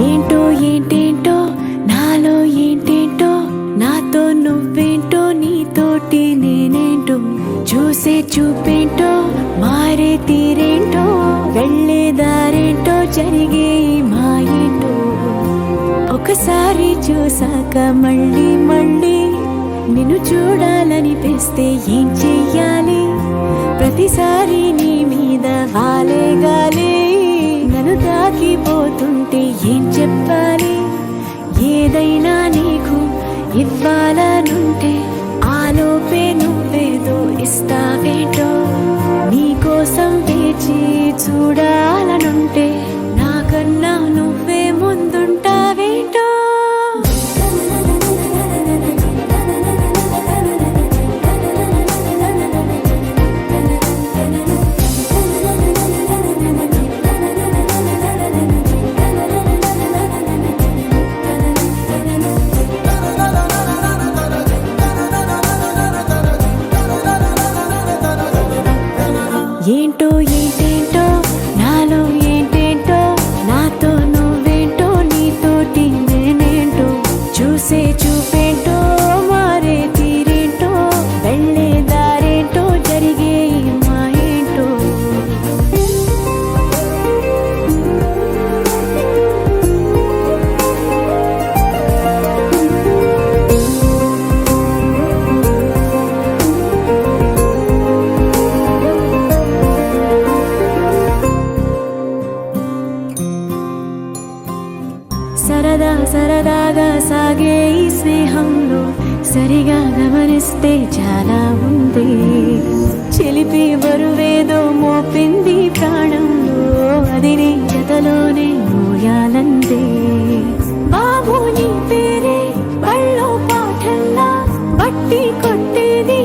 ఏంటో ఏంటేంటో నాలో ఏంటేంటో నాతో నువ్వేంటో నీతోటి నేనేంటో చూసే చూపేంటో మారే తీరేంటో వెళ్ళే దారేంటో జరిగే ఈ మాయేంటో ఒకసారి చూసాక మళ్ళీ మళ్ళీ నిన్ను చూడాలనిపిస్తే ఏం చెయ్యాలి ప్రతిసారి నీ మీద వాలే గాలి నన్ను తాకిపోతుంటే ఏం చెప్పాలి ఏదైనా నీకు ఇవ్వాలనుంటే ఆలోపే నువ్వేదో ఇస్తావేంటో నీకోసం వేచి చూడాలనుంటే నాకన్నా నువ్వే ముందుంటావేంటో ఏంటో ఏంటేంటో నాలో ఏంటేంటో నాతో నువ్వేంటో నీతోటి నేనేంటో చూసే చూపేంటో మారే తీరేంటో వెళ్ళే దారేంటో జరిగే ఈ మాయేంటో సరదా సరదాగా సాగే ఈ స్నేహంలో సరిగా గమనిస్తే చాలా ఉంది చిలిపి బరువేదో మోపింది ప్రాణంలో అది నీ జతలోనే మోయాలందే బాబు నీ పేరే బళ్ళో పాఠంలా బట్టి కొట్టేది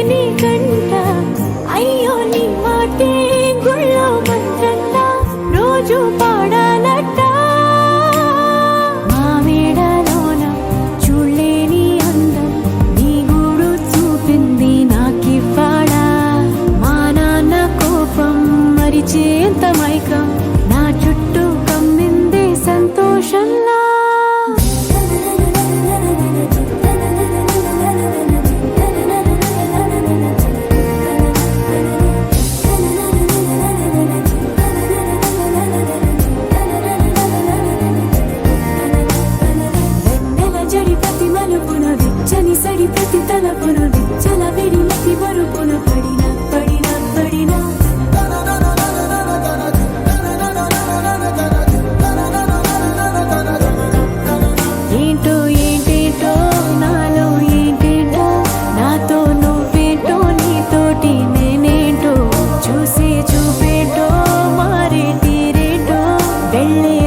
నీ కంట అయ్యో నీ మాటే గుళ్ళో మంత్రంలా రోజు పాడాలట చేంత మైకం నా చుట్టూ కమ్మిందే సంతోషంలా వెన్నెల జడి ప్రతి మలుపున విచ్చని సడి ప్రతి తలపున విచ్చల విడిమతి మరుపున పడిన పడిన పడిన ఏంటో ఏంటేంటో నాలో ఏంటేంటో నాతో నువ్వేంటో నీతోటి నేనేంటో చూసే చూపేంటో మారే తీరేంటో వెళ్ళే